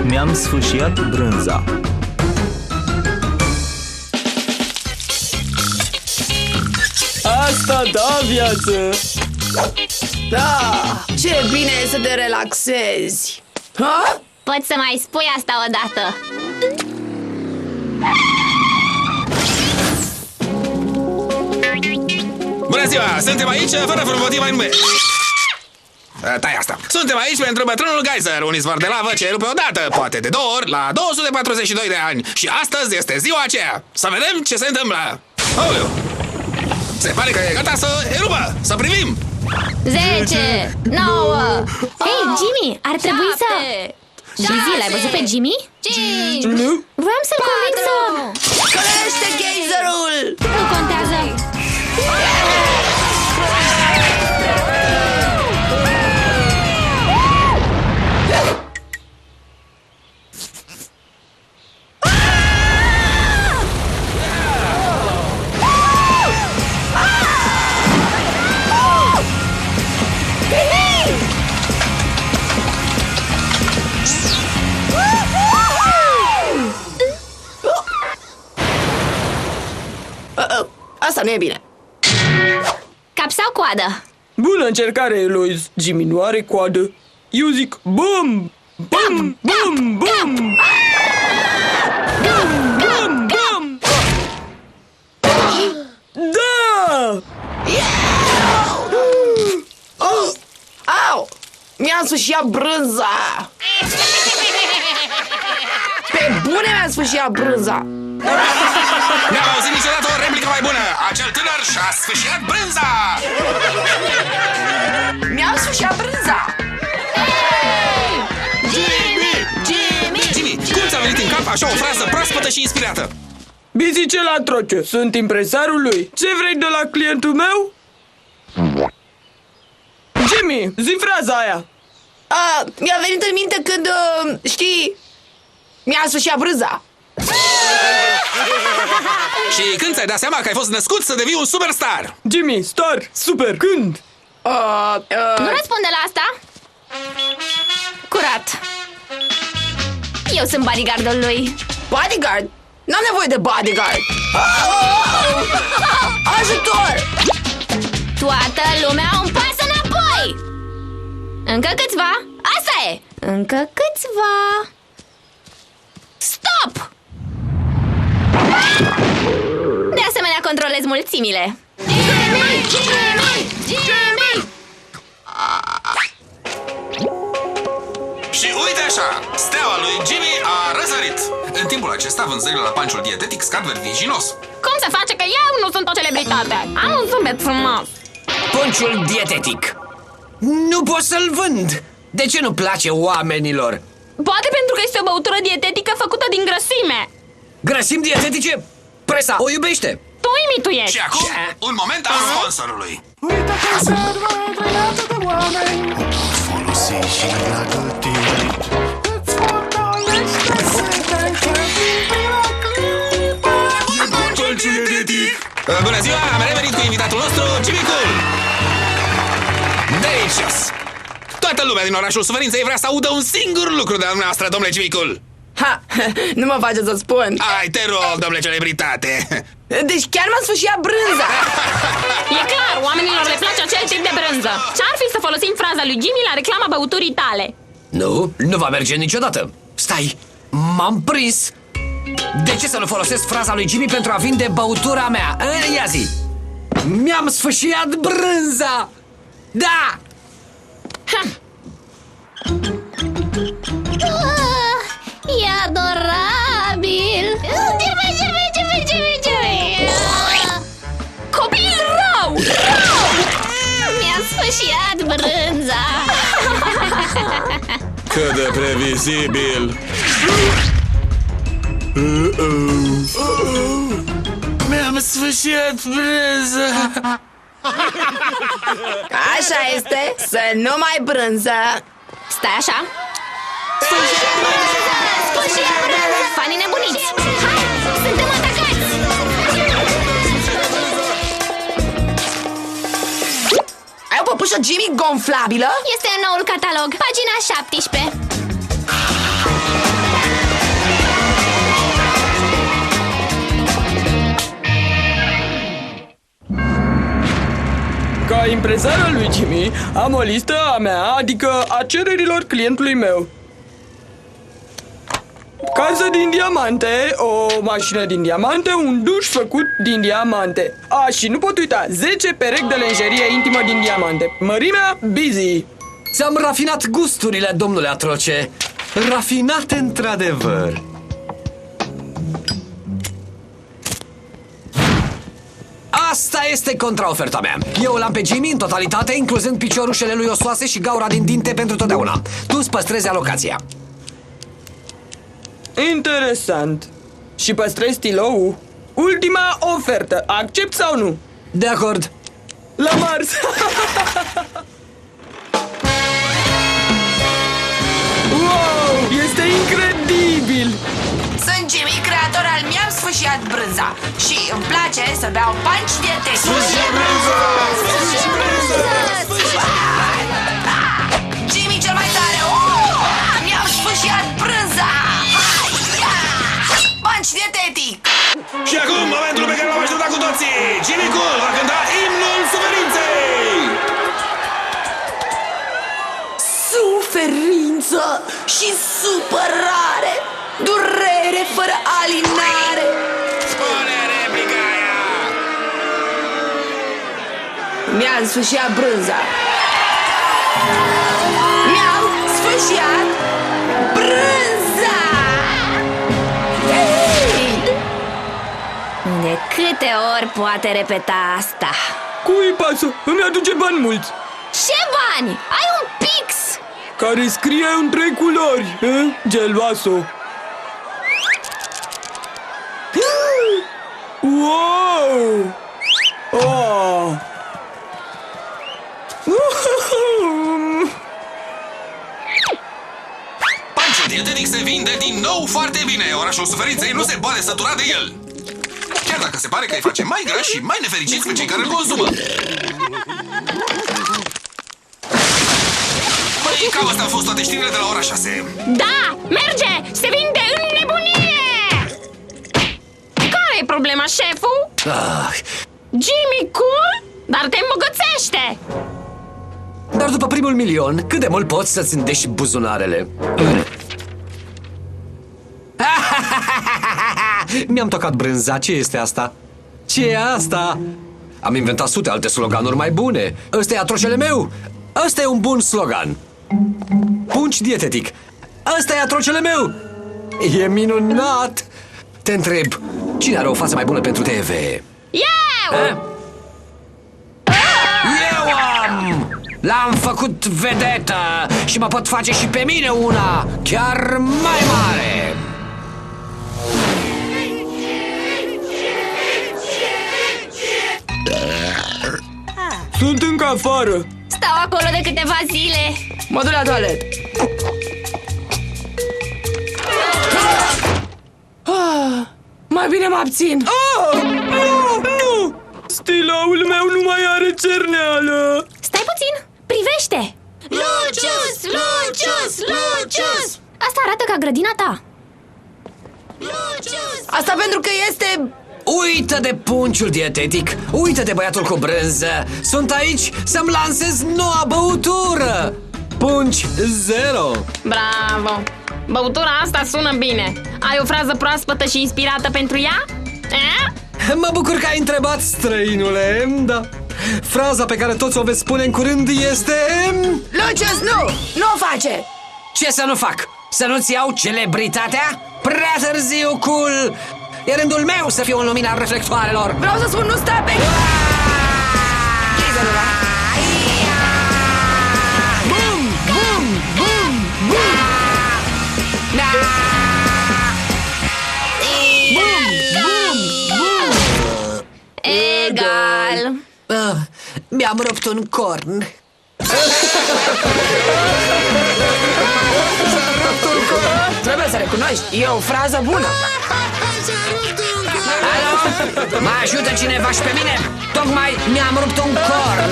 Mi-am sfâșiat brânza. Asta da viață! Da, ce bine e să te relaxezi. Ha? Poți să mai spui asta odată? Bună ziua! Suntem aici fără vreun motiv anume. Tai asta. Suntem aici pentru bătrânul Geyser, un izvor de lavă ce erupe odată, poate de 2 ori, la 242 de ani. Și astăzi este ziua aceea. Să vedem ce se întâmplă. Aoleu! Se pare că e gata să erupă. Să privim. 10, 9. Hei, Jimmy, ar trebui să... Lizzy, l-ai văzut pe Jimmy? 5. Nu? Vreau să-l convinc să... Călărește geyserul! Nu contează. Asta nu e bine. Cap sau coadă? Bună încercare, Eloise. Jimmy nu are coadă. Eu zic bum! Bum! Bum! Bum! Bum! Bum! Da! Au! Mi-am sfâșiat brânza! Pe bune mi-am sfâșiat brânza! N-am auzit niciodată o replică mai bună. Acel tânăr și-a sfâșiat brânza. Mi-am sfâșiat brânza! Jimmy, cum ți-a venit în cap așa o frază proaspătă și inspirată? Bizi ce la troce. Sunt impresarul lui. Ce vrei de la clientul meu? Jimmy, zi fraza aia. Mi-a venit în minte când, știi, mi-am sfâșiat brânza. Și când ți-ai dat seama că ai fost născut să devii un superstar? Jimmy, star, super, când? Nu răspunde la asta? Curat. Eu sunt bodyguardul lui. Bodyguard? N-am nevoie de bodyguard. Ajutor! Toată lumea un pas înapoi. Încă câțiva. Asta e. Încă câțiva. Stop! De asemenea, controlez mulțimile. Jimmy! Jimmy! Jimmy! Și uite așa, steaua lui Jimmy a răsărit. În timpul acesta, vânzările la panciul dietetic scad vertiginos. Cum se face că eu nu sunt o celebritate? Am un zâmbet frumos. Punciul dietetic. Nu pot să-l vând. De ce nu place oamenilor? Poate pentru că este o băutură dietetică făcută din grăsime. Grăsimi dietetice? Presa o iubește. Tu imituiești. Și acum, un moment al sponsorului. Uită conservă grenată de oameni, poți folosi și la gătit. Îți fortalește setea din prima clipă. Panciul dietetic. Bună ziua, am revenit cu invitatul nostru, Jimmy Cool. Delicious. Toată lumea din orașul Suferinței vrea să audă un singur lucru de la dumneavoastră, domnule Jimmy Cool. Ha, nu mă face să spun. Ai, te rog, domnule celebritate. Deci chiar m-am sfâșiat brânza. E clar, oamenilor le place acel tip de brânză. Ce-ar fi să folosim fraza lui Jimmy la reclama băuturii tale? Nu va merge niciodată. Stai, m-am prins. De ce să nu folosesc fraza lui Jimmy pentru a vinde băutura mea? Ia zi. Mi-am sfâșiat brânza. Da! E adorabil. Copil rău! Mi-a sfâșiat brânza. Cât de previzibil. Mi-am sfâșiat brânza. Așa este, să nu mai brânză. Stai așa. Sfâșiat brânza! Sfâșiat brânza! Fanii nebuniți! Hai, suntem atacați! Ai o păpușă Jimmy gonflabilă? Este în noul catalog, pagina 17. Ca impresar al lui Jimmy, am o listă a mea, adică a cererilor clientului meu. Casă din diamante, o mașină din diamante, un duș făcut din diamante. Și nu pot uita, 10 perechi de lenjerie intimă din diamante. Mărimea, busy. Ți-am rafinat gusturile, domnule Atroce. Rafinate într-adevăr. Asta este contraoferta mea. Eu l-am pe Jimmy în totalitate, incluzând piciorușele lui osoase și gaura din dinte pentru totdeauna. Tu îți păstrezi alocația. Interesant. Și păstrezi stilou? Ultima ofertă, accept sau nu? De acord. La Mars! Wow, este incredibil! Sunt Jimmy, creator al Mi-am sfâșiat brânza. Și îmi place să beau panci dietetici. Jimmy cel mai tare. Mi-am sfâșiat brânza. Panci dietetic. Și acum, momentul pe care l-am așteptat cu toții. Jimmy Cool va cânta imnul suferinței. Suferință și supărare. Durere fără alinare. Spune replica aia. Mi-am sfâșiat brânza. Mi-am sfâșiat brânza. De câte ori poate repeta asta? Cui pasă? Îmi aduce bani mulți. Ce bani? Ai un pix! Care scrie în 3 culori, geloaso. Wow! Oh! Panciul dietetic se vinde din nou foarte bine. Orașul suferinței nu se poate sătura de el. Chiar dacă se pare că îi face mai grași și mai nefericiți pe cei care îl consumă. Măi, cam astea au fost toate știrile de la ora 6. Da! Merge! Se vinde în nebunie! Care e problema, șeful? Jimmy Cool? Dar te îmbogățește! Dar după primul milion, cât de mult poți să-ți îndești buzunarele? Mi-am tocat brânza, ce este asta? Ce e asta? Am inventat sute alte sloganuri mai bune. Ăsta e Atrocele meu. Ăsta e un bun slogan. Punci dietetic. Ăsta e Atrocele meu. E minunat. Te întreb, cine are o față mai bună pentru TV? Eu! Eu am! L-am făcut vedetă și mă pot face și pe mine una chiar mai mare. Sunt încă afară. Stau acolo de câteva zile. Mă duc la toaletă. Mai bine mă abțin. Nu! Stiloul meu nu mai are cerneală. Stai puțin, privește! Lucius! Lucius! Lucius! Asta arată ca grădina ta. Lucius! Asta pentru că este... Uită de punciul dietetic. Uită de băiatul cu brânză. Sunt aici să-mi lansez noua băutură. Punci zero. Bravo! Băutura asta sună bine. Ai o frază proaspătă și inspirată pentru ea? Mă bucur că ai întrebat, străinule. Da. Fraza pe care toți o veți spune în curând este... Lucius, nu! Nu o face! Ce să nu fac? Să nu-ți iau celebritatea? Prea târziu, Cool! E rândul meu să fiu în lumina reflectoarelor. Vreau să spun nu stai pe... Bum! Bum! Bum! Bum! Egal. Mi-am rupt un corn. Trebuie să recunoști, e o frază bună. Alo? Mă ajută cineva și pe mine? Tocmai mi-am rupt un corn.